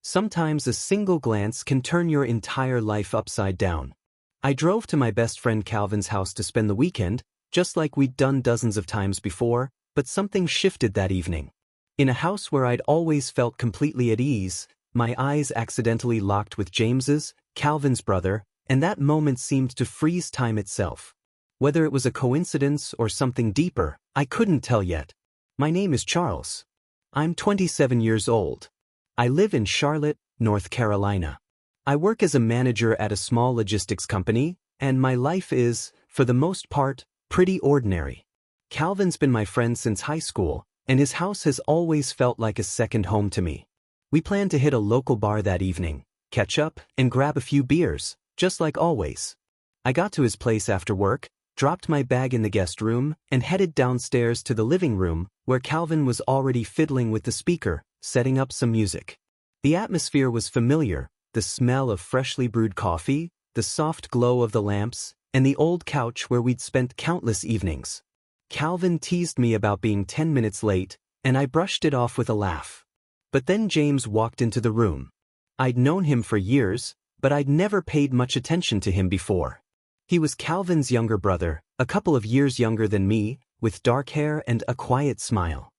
Sometimes a single glance can turn your entire life upside down. I drove to my best friend Calvin's house to spend the weekend, just like we'd done dozens of times before, but something shifted that evening. In a house where I'd always felt completely at ease, my eyes accidentally locked with James's, Calvin's brother, and that moment seemed to freeze time itself. Whether it was a coincidence or something deeper, I couldn't tell yet. My name is Charles. I'm 27 years old. I live in Charlotte, North Carolina. I work as a manager at a small logistics company, and my life is, for the most part, pretty ordinary. Calvin's been my friend since high school, and his house has always felt like a second home to me. We planned to hit a local bar that evening, catch up, and grab a few beers, just like always. I got to his place after work, dropped my bag in the guest room, and headed downstairs to the living room, where Calvin was already fiddling with the speaker, setting up some music. The atmosphere was familiar, the smell of freshly brewed coffee, the soft glow of the lamps, and the old couch where we'd spent countless evenings. Calvin teased me about being 10 minutes late, and I brushed it off with a laugh. But then James walked into the room. I'd known him for years, but I'd never paid much attention to him before. He was Calvin's younger brother, a couple of years younger than me, with dark hair and a quiet smile.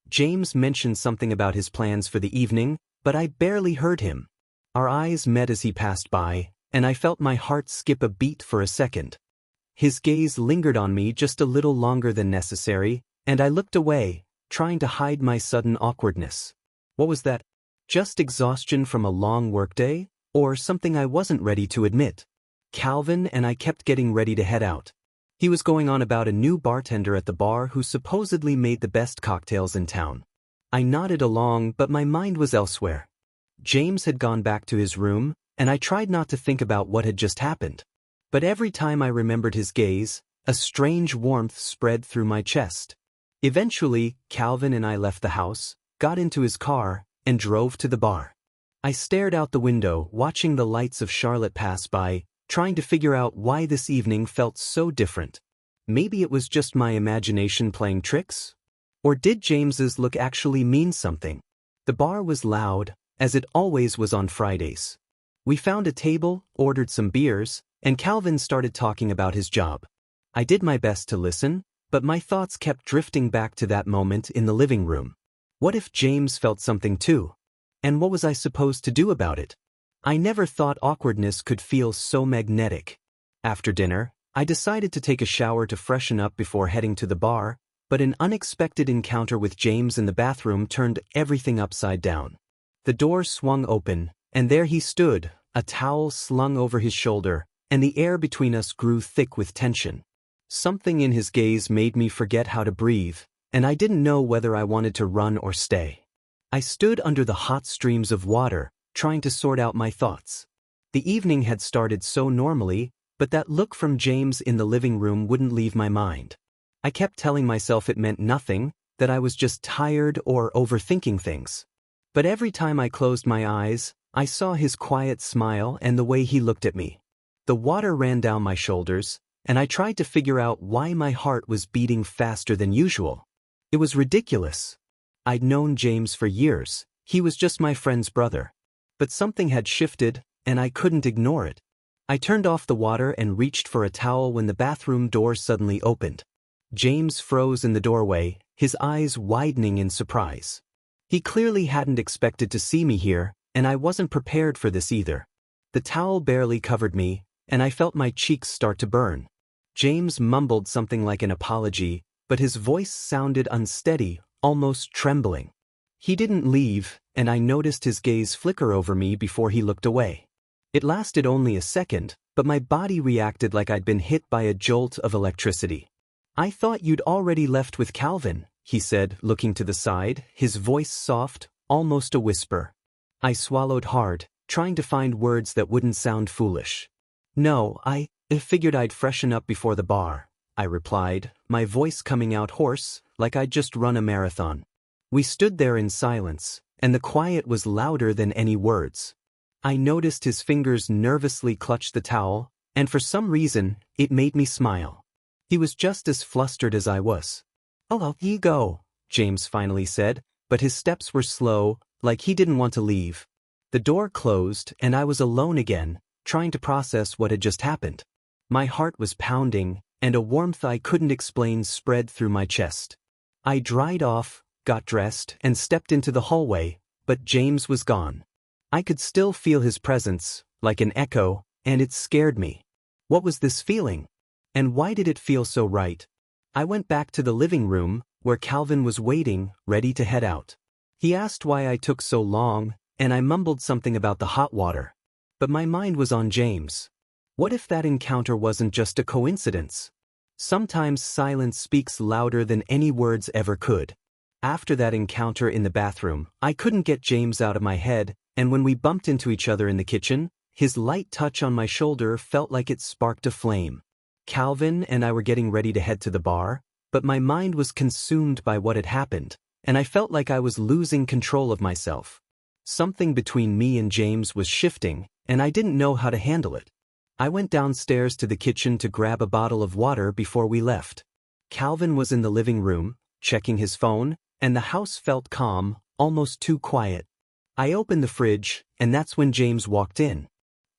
James mentioned something about his plans for the evening, but I barely heard him. Our eyes met as he passed by, and I felt my heart skip a beat for a second. His gaze lingered on me just a little longer than necessary, and I looked away, trying to hide my sudden awkwardness. What was that? Just exhaustion from a long workday, or something I wasn't ready to admit? Calvin and I kept getting ready to head out. He was going on about a new bartender at the bar who supposedly made the best cocktails in town. I nodded along, but my mind was elsewhere. James had gone back to his room, and I tried not to think about what had just happened. But every time I remembered his gaze, a strange warmth spread through my chest. Eventually, Calvin and I left the house, got into his car, and drove to the bar. I stared out the window, watching the lights of Charlotte pass by, trying to figure out why this evening felt so different. Maybe it was just my imagination playing tricks? Or did James's look actually mean something? The bar was loud, as it always was on Fridays. We found a table, ordered some beers, and Calvin started talking about his job. I did my best to listen, but my thoughts kept drifting back to that moment in the living room. What if James felt something too? And what was I supposed to do about it? I never thought awkwardness could feel so magnetic. After dinner, I decided to take a shower to freshen up before heading to the bar, but an unexpected encounter with James in the bathroom turned everything upside down. The door swung open, and there he stood, a towel slung over his shoulder, and the air between us grew thick with tension. Something in his gaze made me forget how to breathe, and I didn't know whether I wanted to run or stay. I stood under the hot streams of water, trying to sort out my thoughts. The evening had started so normally, but that look from James in the living room wouldn't leave my mind. I kept telling myself it meant nothing, that I was just tired or overthinking things. But every time I closed my eyes, I saw his quiet smile and the way he looked at me. The water ran down my shoulders, and I tried to figure out why my heart was beating faster than usual. It was ridiculous. I'd known James for years. He was just my friend's brother. But something had shifted, and I couldn't ignore it. I turned off the water and reached for a towel when the bathroom door suddenly opened. James froze in the doorway, his eyes widening in surprise. He clearly hadn't expected to see me here, and I wasn't prepared for this either. The towel barely covered me, and I felt my cheeks start to burn. James mumbled something like an apology, but his voice sounded unsteady, almost trembling. He didn't leave, and I noticed his gaze flicker over me before he looked away. It lasted only a second, but my body reacted like I'd been hit by a jolt of electricity. "I thought you'd already left with Calvin," he said, looking to the side, his voice soft, almost a whisper. I swallowed hard, trying to find words that wouldn't sound foolish. "No, I figured I'd freshen up before the bar," I replied, my voice coming out hoarse, like I'd just run a marathon. We stood there in silence, and the quiet was louder than any words. I noticed his fingers nervously clutch the towel, and for some reason, it made me smile. He was just as flustered as I was. "Oh, you go," James finally said, but his steps were slow, like he didn't want to leave. The door closed and I was alone again, trying to process what had just happened. My heart was pounding, and a warmth I couldn't explain spread through my chest. I dried off, got dressed, and stepped into the hallway, but James was gone. I could still feel his presence, like an echo, and it scared me. What was this feeling? And why did it feel so right? I went back to the living room, where Calvin was waiting, ready to head out. He asked why I took so long, and I mumbled something about the hot water. But my mind was on James. What if that encounter wasn't just a coincidence? Sometimes silence speaks louder than any words ever could. After that encounter in the bathroom, I couldn't get James out of my head, and when we bumped into each other in the kitchen, his light touch on my shoulder felt like it sparked a flame. Calvin and I were getting ready to head to the bar, but my mind was consumed by what had happened, and I felt like I was losing control of myself. Something between me and James was shifting, and I didn't know how to handle it. I went downstairs to the kitchen to grab a bottle of water before we left. Calvin was in the living room, checking his phone, and the house felt calm, almost too quiet. I opened the fridge, and that's when James walked in.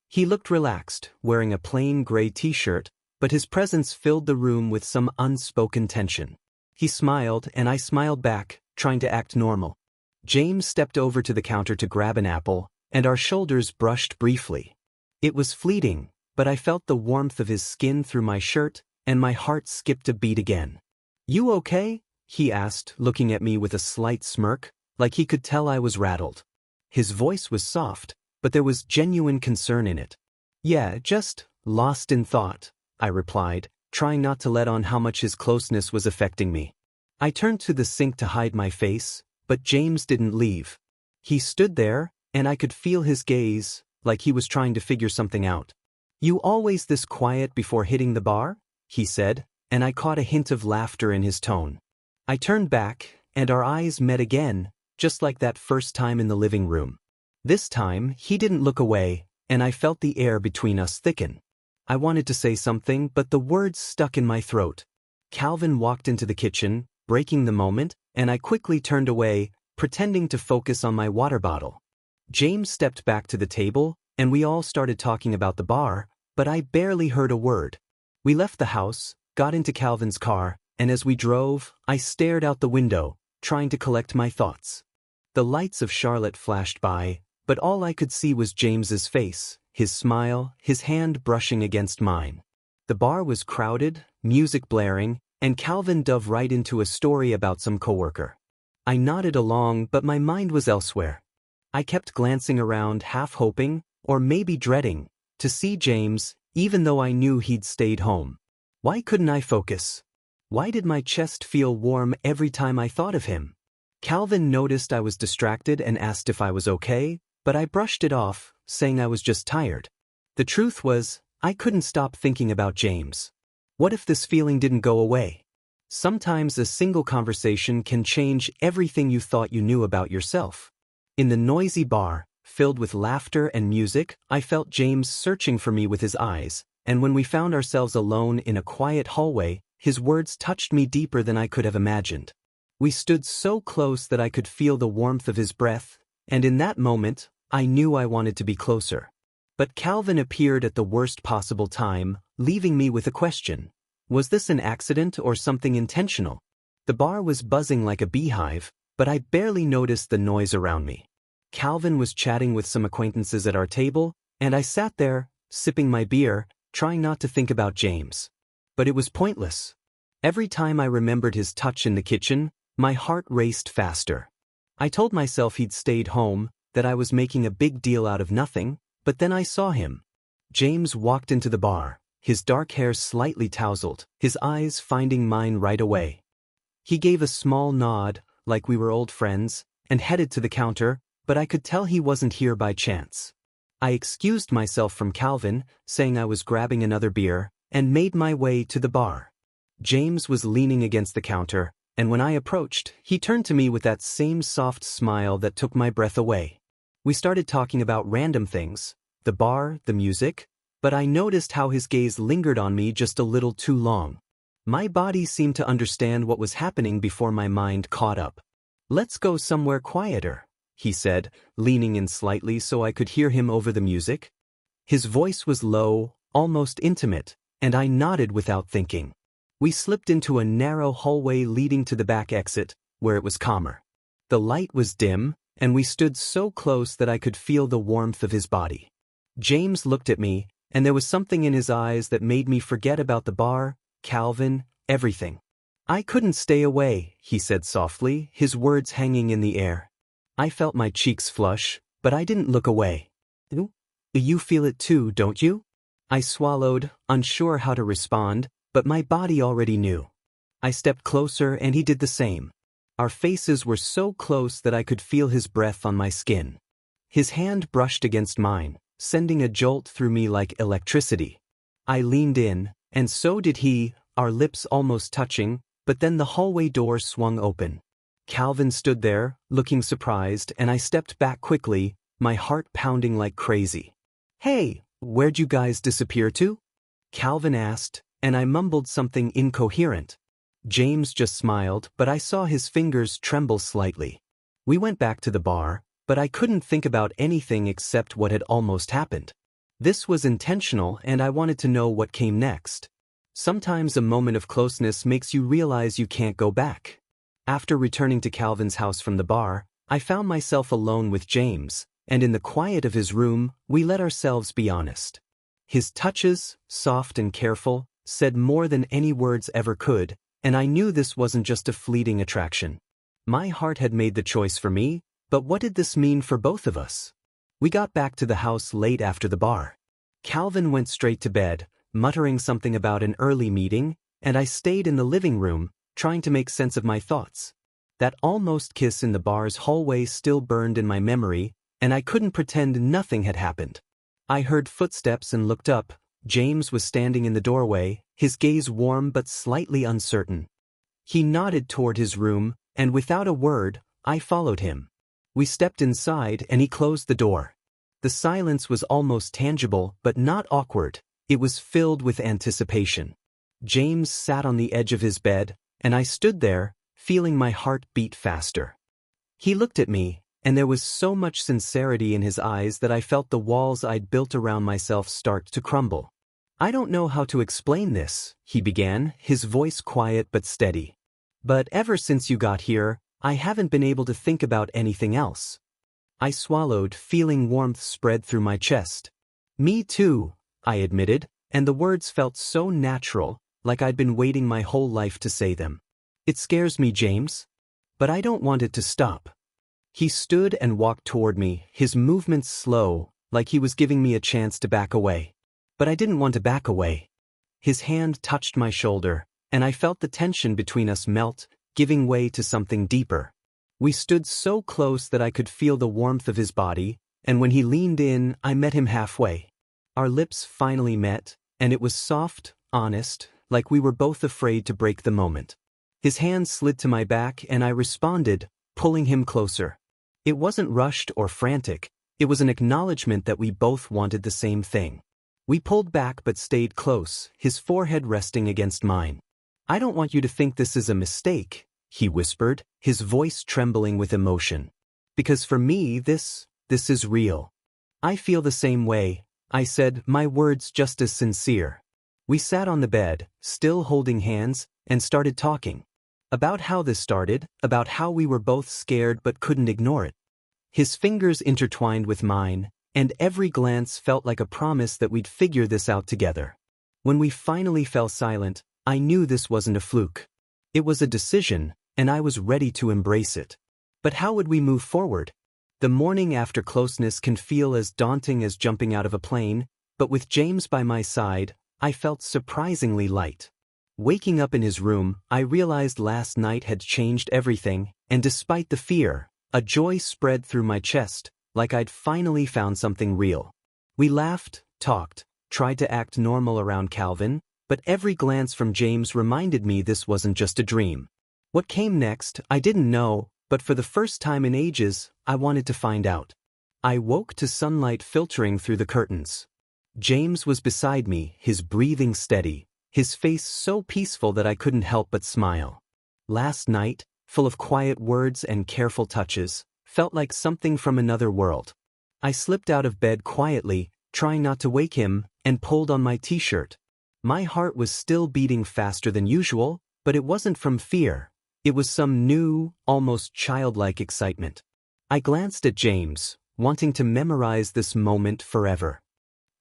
He looked relaxed, wearing a plain gray t-shirt, but his presence filled the room with some unspoken tension. He smiled, and I smiled back, trying to act normal. James stepped over to the counter to grab an apple, and our shoulders brushed briefly. It was fleeting, but I felt the warmth of his skin through my shirt, and my heart skipped a beat again. "You okay?" he asked, looking at me with a slight smirk, like he could tell I was rattled. His voice was soft, but there was genuine concern in it. "Yeah, just lost in thought," I replied, trying not to let on how much his closeness was affecting me. I turned to the sink to hide my face, but James didn't leave. He stood there, and I could feel his gaze, like he was trying to figure something out. "You always this quiet before hitting the bar?" he said, and I caught a hint of laughter in his tone. I turned back, and our eyes met again, just like that first time in the living room. This time, he didn't look away, and I felt the air between us thicken. I wanted to say something, but the words stuck in my throat. Calvin walked into the kitchen, breaking the moment, and I quickly turned away, pretending to focus on my water bottle. James stepped back to the table, and we all started talking about the bar, but I barely heard a word. We left the house, got into Calvin's car, and as we drove, I stared out the window, trying to collect my thoughts. The lights of Charlotte flashed by, but all I could see was James's face, his smile, his hand brushing against mine. The bar was crowded, music blaring, and Calvin dove right into a story about some coworker. I nodded along, but my mind was elsewhere. I kept glancing around, half hoping, or maybe dreading, to see James, even though I knew he'd stayed home. Why couldn't I focus? Why did my chest feel warm every time I thought of him? Calvin noticed I was distracted and asked if I was okay, but I brushed it off, saying I was just tired. The truth was, I couldn't stop thinking about James. What if this feeling didn't go away? Sometimes a single conversation can change everything you thought you knew about yourself. In the noisy bar, filled with laughter and music, I felt James searching for me with his eyes, and when we found ourselves alone in a quiet hallway, his words touched me deeper than I could have imagined. We stood so close that I could feel the warmth of his breath, and in that moment, I knew I wanted to be closer. But Calvin appeared at the worst possible time, leaving me with a question. Was this an accident or something intentional? The bar was buzzing like a beehive, but I barely noticed the noise around me. Calvin was chatting with some acquaintances at our table, and I sat there, sipping my beer, trying not to think about James. But it was pointless. Every time I remembered his touch in the kitchen, my heart raced faster. I told myself he'd stayed home, that I was making a big deal out of nothing, but then I saw him. James walked into the bar, his dark hair slightly tousled, his eyes finding mine right away. He gave a small nod, like we were old friends, and headed to the counter, but I could tell he wasn't here by chance. I excused myself from Calvin, saying I was grabbing another beer, and made my way to the bar. James was leaning against the counter, and when I approached, he turned to me with that same soft smile that took my breath away. We started talking about random things, the bar, the music, but I noticed how his gaze lingered on me just a little too long. My body seemed to understand what was happening before my mind caught up. "Let's go somewhere quieter," he said, leaning in slightly so I could hear him over the music. His voice was low, almost intimate, and I nodded without thinking. We slipped into a narrow hallway leading to the back exit, where it was calmer. The light was dim, and we stood so close that I could feel the warmth of his body. James looked at me, and there was something in his eyes that made me forget about the bar, Calvin, everything. "I couldn't stay away," he said softly, his words hanging in the air. I felt my cheeks flush, but I didn't look away. "You feel it too, don't you?" I swallowed, unsure how to respond, but my body already knew. I stepped closer and he did the same. Our faces were so close that I could feel his breath on my skin. His hand brushed against mine, sending a jolt through me like electricity. I leaned in, and so did he, our lips almost touching, but then the hallway door swung open. Calvin stood there, looking surprised, and I stepped back quickly, my heart pounding like crazy. "Hey, where'd you guys disappear to?" Calvin asked, and I mumbled something incoherent. James just smiled, but I saw his fingers tremble slightly. We went back to the bar, but I couldn't think about anything except what had almost happened. This was intentional, and I wanted to know what came next. Sometimes a moment of closeness makes you realize you can't go back. After returning to Calvin's house from the bar, I found myself alone with James, and in the quiet of his room, we let ourselves be honest. His touches, soft and careful, said more than any words ever could, and I knew this wasn't just a fleeting attraction. My heart had made the choice for me, but what did this mean for both of us? We got back to the house late after the bar. Calvin went straight to bed, muttering something about an early meeting, and I stayed in the living room, trying to make sense of my thoughts. That almost kiss in the bar's hallway still burned in my memory, and I couldn't pretend nothing had happened. I heard footsteps and looked up. James was standing in the doorway, his gaze warm but slightly uncertain. He nodded toward his room, and without a word, I followed him. We stepped inside and he closed the door. The silence was almost tangible but not awkward, it was filled with anticipation. James sat on the edge of his bed, and I stood there, feeling my heart beat faster. He looked at me, and there was so much sincerity in his eyes that I felt the walls I'd built around myself start to crumble. "I don't know how to explain this," he began, his voice quiet but steady. "But ever since you got here, I haven't been able to think about anything else." I swallowed, feeling warmth spread through my chest. "Me too," I admitted, and the words felt so natural, like I'd been waiting my whole life to say them. "It scares me, James. But I don't want it to stop." He stood and walked toward me, his movements slow, like he was giving me a chance to back away. But I didn't want to back away. His hand touched my shoulder, and I felt the tension between us melt, giving way to something deeper. We stood so close that I could feel the warmth of his body, and when he leaned in, I met him halfway. Our lips finally met, and it was soft, honest, like we were both afraid to break the moment. His hand slid to my back and I responded, pulling him closer. It wasn't rushed or frantic, it was an acknowledgement that we both wanted the same thing. We pulled back but stayed close, his forehead resting against mine. "I don't want you to think this is a mistake," he whispered, his voice trembling with emotion. "Because for me, this is real." "I feel the same way," I said, my words just as sincere. We sat on the bed, still holding hands, and started talking. About how this started, about how we were both scared but couldn't ignore it. His fingers intertwined with mine, and every glance felt like a promise that we'd figure this out together. When we finally fell silent, I knew this wasn't a fluke. It was a decision, and I was ready to embrace it. But how would we move forward? The morning after closeness can feel as daunting as jumping out of a plane, but with James by my side, I felt surprisingly light. Waking up in his room, I realized last night had changed everything, and despite the fear, a joy spread through my chest, like I'd finally found something real. We laughed, talked, tried to act normal around Calvin, but every glance from James reminded me this wasn't just a dream. What came next, I didn't know, but for the first time in ages, I wanted to find out. I woke to sunlight filtering through the curtains. James was beside me, his breathing steady, his face so peaceful that I couldn't help but smile. Last night, full of quiet words and careful touches, felt like something from another world. I slipped out of bed quietly, trying not to wake him, and pulled on my t-shirt. My heart was still beating faster than usual, but it wasn't from fear. It was some new, almost childlike excitement. I glanced at James, wanting to memorize this moment forever.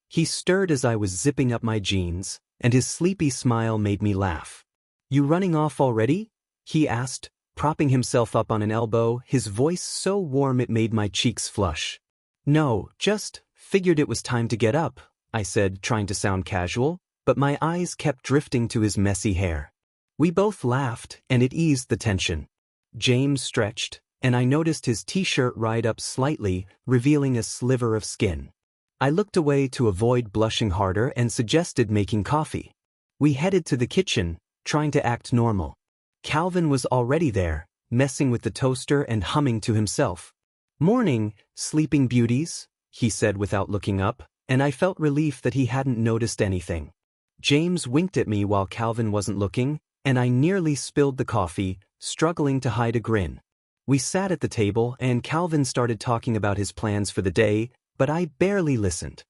He stirred as I was zipping up my jeans, and his sleepy smile made me laugh. "You running off already?" he asked, propping himself up on an elbow, his voice so warm it made my cheeks flush. "No, just figured it was time to get up," I said, trying to sound casual, but my eyes kept drifting to his messy hair. We both laughed, and it eased the tension. James stretched, and I noticed his t-shirt ride up slightly, revealing a sliver of skin. I looked away to avoid blushing harder and suggested making coffee. We headed to the kitchen, trying to act normal. Calvin was already there, messing with the toaster and humming to himself. "Morning, sleeping beauties," he said without looking up, and I felt relief that he hadn't noticed anything. James winked at me while Calvin wasn't looking, and I nearly spilled the coffee, struggling to hide a grin. We sat at the table and Calvin started talking about his plans for the day, but I barely listened.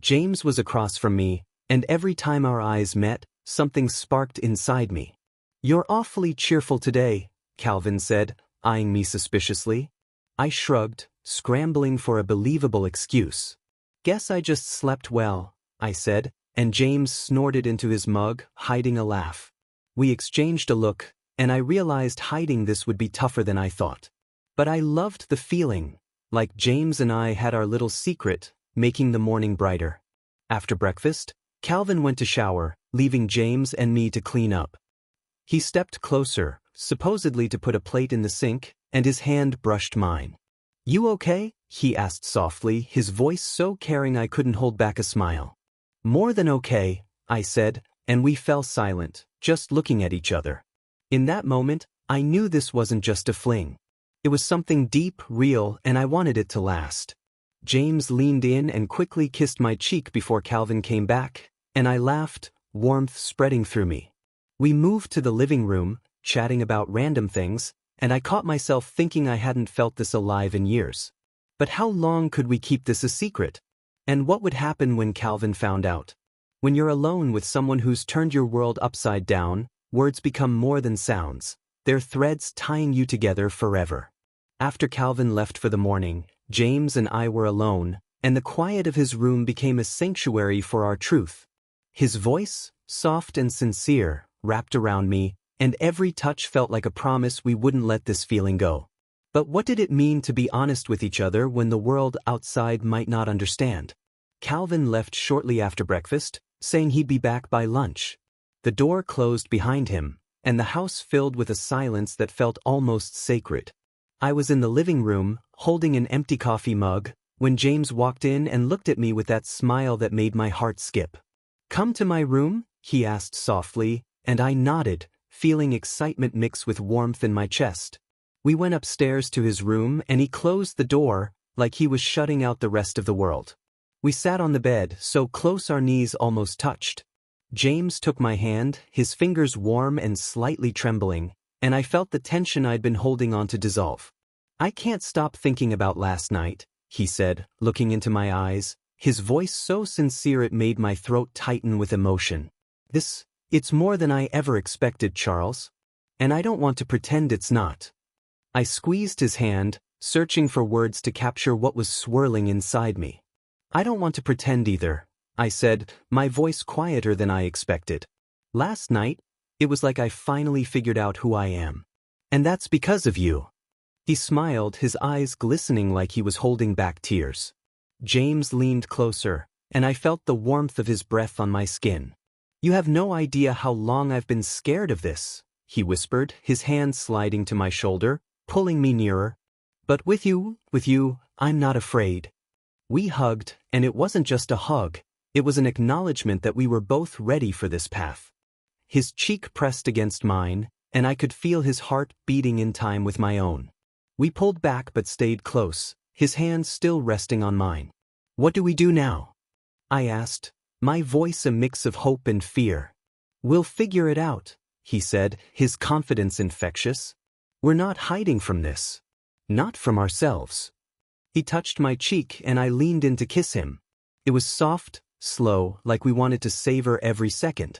James was across from me, and every time our eyes met, something sparked inside me. "You're awfully cheerful today," Calvin said, eyeing me suspiciously. I shrugged, scrambling for a believable excuse. "Guess I just slept well," I said, and James snorted into his mug, hiding a laugh. We exchanged a look, and I realized hiding this would be tougher than I thought. But I loved the feeling, like James and I had our little secret, making the morning brighter. After breakfast, Calvin went to shower, leaving James and me to clean up. He stepped closer, supposedly to put a plate in the sink, and his hand brushed mine. "You okay?" he asked softly, his voice so caring I couldn't hold back a smile. "More than okay," I said, and we fell silent, just looking at each other. In that moment, I knew this wasn't just a fling. It was something deep, real, and I wanted it to last. James leaned in and quickly kissed my cheek before Calvin came back, and I laughed, warmth spreading through me. We moved to the living room, chatting about random things, and I caught myself thinking I hadn't felt this alive in years. But how long could we keep this a secret? And what would happen when Calvin found out? When you're alone with someone who's turned your world upside down, words become more than sounds. They're threads tying you together forever. After Calvin left for the morning, James and I were alone, and the quiet of his room became a sanctuary for our truth. His voice, soft and sincere, wrapped around me, and every touch felt like a promise we wouldn't let this feeling go. But what did it mean to be honest with each other when the world outside might not understand? Calvin left shortly after breakfast, saying he'd be back by lunch. The door closed behind him, and the house filled with a silence that felt almost sacred. I was in the living room, holding an empty coffee mug, when James walked in and looked at me with that smile that made my heart skip. "Come to my room?" he asked softly, and I nodded, feeling excitement mix with warmth in my chest. We went upstairs to his room and he closed the door, like he was shutting out the rest of the world. We sat on the bed, so close our knees almost touched. James took my hand, his fingers warm and slightly trembling, and I felt the tension I'd been holding on to dissolve. "I can't stop thinking about last night," he said, looking into my eyes, his voice so sincere it made my throat tighten with emotion. It's more than I ever expected, Charles. And I don't want to pretend it's not." I squeezed his hand, searching for words to capture what was swirling inside me. "I don't want to pretend either," I said, my voice quieter than I expected. "Last night, it was like I finally figured out who I am. And that's because of you." He smiled, his eyes glistening like he was holding back tears. James leaned closer, and I felt the warmth of his breath on my skin. "You have no idea how long I've been scared of this," he whispered, his hand sliding to my shoulder, pulling me nearer. "But with you, I'm not afraid." We hugged, and it wasn't just a hug, it was an acknowledgement that we were both ready for this path. His cheek pressed against mine, and I could feel his heart beating in time with my own. We pulled back but stayed close, his hand still resting on mine. "What do we do now?" I asked, my voice a mix of hope and fear. "We'll figure it out," he said, his confidence infectious. "We're not hiding from this." Not from ourselves. He touched my cheek and I leaned in to kiss him. It was soft, slow, like we wanted to savor every second.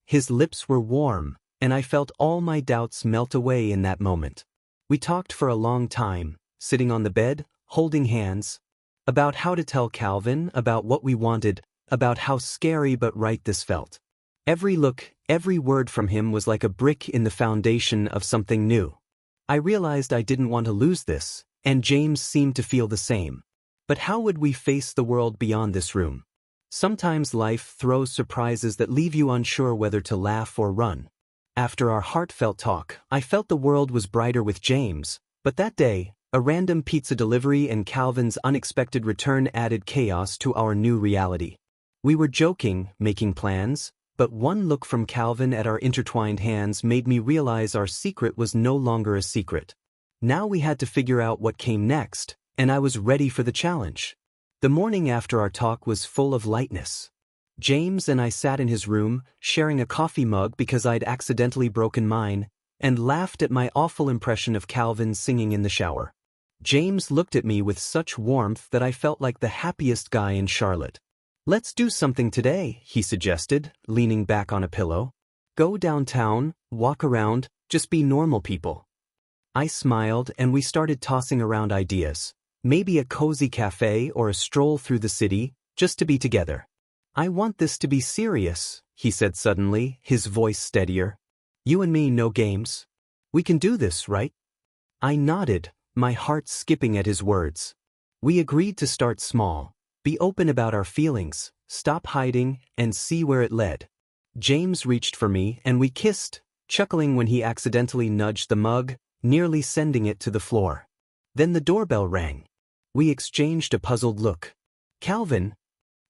His lips were warm, and I felt all my doubts melt away in that moment. We talked for a long time, sitting on the bed, holding hands, about how to tell Calvin, about what we wanted, about how scary but right this felt. Every look, every word from him was like a brick in the foundation of something new. I realized I didn't want to lose this, and James seemed to feel the same. But how would we face the world beyond this room? Sometimes life throws surprises that leave you unsure whether to laugh or run. After our heartfelt talk, I felt the world was brighter with James, but that day, a random pizza delivery and Calvin's unexpected return added chaos to our new reality. We were joking, making plans, but one look from Calvin at our intertwined hands made me realize our secret was no longer a secret. Now we had to figure out what came next, and I was ready for the challenge. The morning after our talk was full of lightness. James and I sat in his room, sharing a coffee mug because I'd accidentally broken mine, and laughed at my awful impression of Calvin singing in the shower. James looked at me with such warmth that I felt like the happiest guy in Charlotte. "Let's do something today," he suggested, leaning back on a pillow. "Go downtown, walk around, just be normal people." I smiled and we started tossing around ideas. Maybe a cozy cafe or a stroll through the city, just to be together. "I want this to be serious," he said suddenly, his voice steadier. "You and me, no games. We can do this, right?" I nodded, my heart skipping at his words. We agreed to start small, be open about our feelings, stop hiding, and see where it led. James reached for me and we kissed, chuckling when he accidentally nudged the mug, nearly sending it to the floor. Then the doorbell rang. We exchanged a puzzled look. "Calvin?"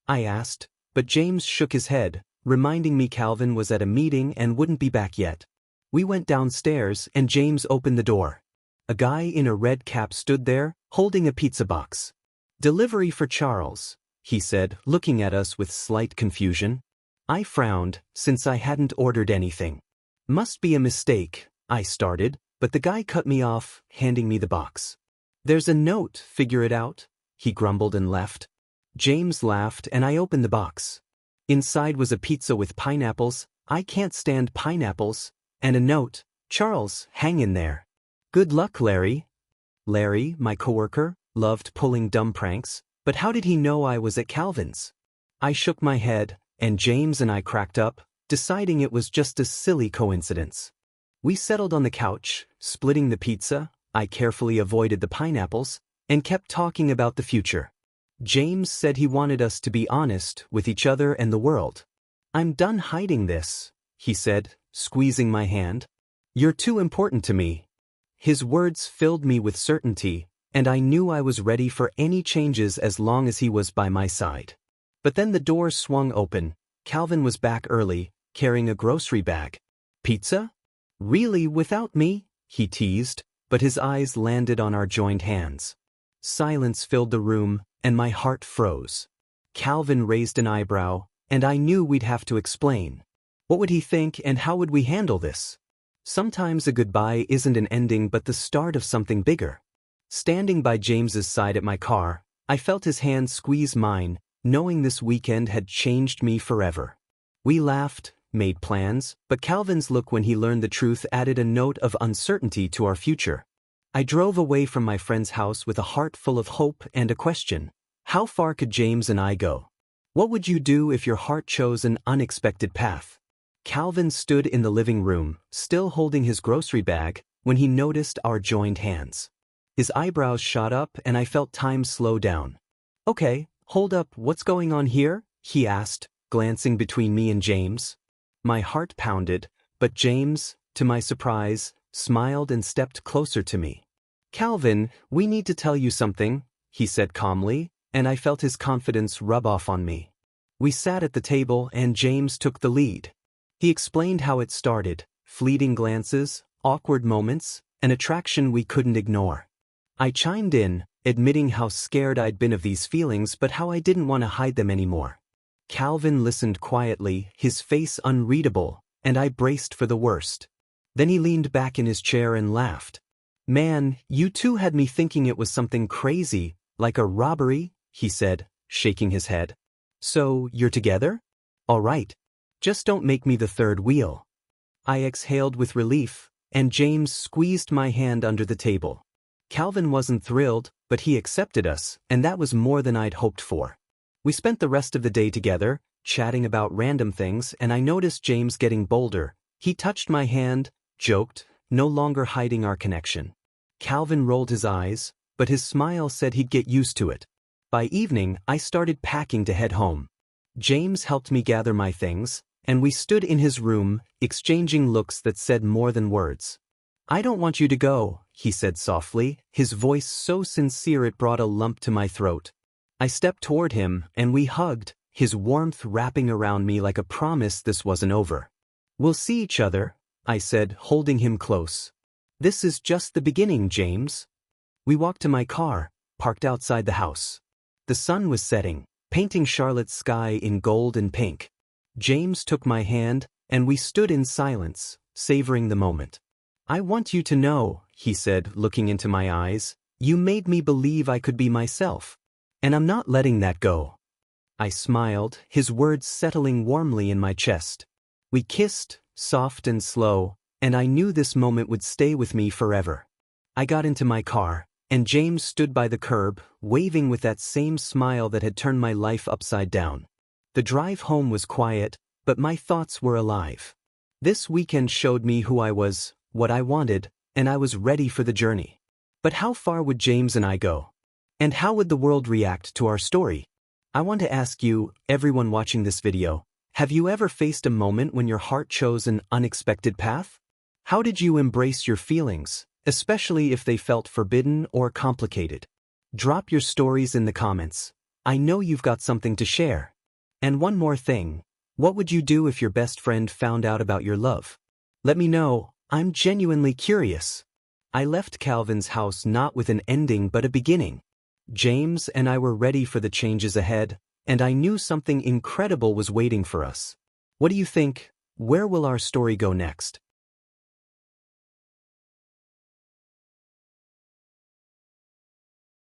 I asked, but James shook his head, reminding me Calvin was at a meeting and wouldn't be back yet. We went downstairs and James opened the door. A guy in a red cap stood there, holding a pizza box. "Delivery for Charles," he said, looking at us with slight confusion. I frowned, since I hadn't ordered anything. "Must be a mistake," I started, but the guy cut me off, handing me the box. "There's a note, figure it out," he grumbled and left. James laughed and I opened the box. Inside was a pizza with pineapples, I can't stand pineapples, and a note, "Charles, hang in there. Good luck, Larry." Larry, my coworker, loved pulling dumb pranks, but how did he know I was at Calvin's? I shook my head, and James and I cracked up, deciding it was just a silly coincidence. We settled on the couch, splitting the pizza. I carefully avoided the pineapples, and kept talking about the future. James said he wanted us to be honest with each other and the world. "I'm done hiding this," he said, squeezing my hand. "You're too important to me." His words filled me with certainty, and I knew I was ready for any changes as long as he was by my side. But then the door swung open. Calvin was back early, carrying a grocery bag. "Pizza? Really, without me?" he teased, but his eyes landed on our joined hands. Silence filled the room, and my heart froze. Calvin raised an eyebrow, and I knew we'd have to explain. What would he think and how would we handle this? Sometimes a goodbye isn't an ending but the start of something bigger. Standing by James's side at my car, I felt his hand squeeze mine, knowing this weekend had changed me forever. We laughed, made plans, but Calvin's look when he learned the truth added a note of uncertainty to our future. I drove away from my friend's house with a heart full of hope and a question. How far could James and I go? What would you do if your heart chose an unexpected path? Calvin stood in the living room, still holding his grocery bag, when he noticed our joined hands. His eyebrows shot up and I felt time slow down. "Okay, hold up, what's going on here?" he asked, glancing between me and James. My heart pounded, but James, to my surprise, smiled and stepped closer to me. "Calvin, we need to tell you something," he said calmly, and I felt his confidence rub off on me. We sat at the table and James took the lead. He explained how it started, fleeting glances, awkward moments, an attraction we couldn't ignore. I chimed in, admitting how scared I'd been of these feelings but how I didn't want to hide them anymore. Calvin listened quietly, his face unreadable, and I braced for the worst. Then he leaned back in his chair and laughed. Man, you two had me thinking it was something crazy, like a robbery, he said, shaking his head. So, you're together? All right. Just don't make me the third wheel. I exhaled with relief, and James squeezed my hand under the table. Calvin wasn't thrilled, but he accepted us, and that was more than I'd hoped for. We spent the rest of the day together, chatting about random things, and I noticed James getting bolder. He touched my hand, joked, no longer hiding our connection. Calvin rolled his eyes, but his smile said he'd get used to it. By evening, I started packing to head home. James helped me gather my things, and we stood in his room, exchanging looks that said more than words. I don't want you to go, he said softly, his voice so sincere it brought a lump to my throat. I stepped toward him, and we hugged, his warmth wrapping around me like a promise this wasn't over. We'll see each other, I said, holding him close. This is just the beginning, James. We walked to my car, parked outside the house. The sun was setting, painting Charlotte's sky in gold and pink. James took my hand, and we stood in silence, savoring the moment. I want you to know, he said, looking into my eyes, you made me believe I could be myself. And I'm not letting that go. I smiled, his words settling warmly in my chest. We kissed, soft and slow, and I knew this moment would stay with me forever. I got into my car, and James stood by the curb, waving with that same smile that had turned my life upside down. The drive home was quiet, but my thoughts were alive. This weekend showed me who I was, what I wanted, and I was ready for the journey. But how far would James and I go? And how would the world react to our story? I want to ask you, everyone watching this video, have you ever faced a moment when your heart chose an unexpected path? How did you embrace your feelings, especially if they felt forbidden or complicated? Drop your stories in the comments. I know you've got something to share. And one more thing, what would you do if your best friend found out about your love? Let me know, I'm genuinely curious. I left Calvin's house not with an ending but a beginning. James and I were ready for the changes ahead, and I knew something incredible was waiting for us. What do you think? Where will our story go next?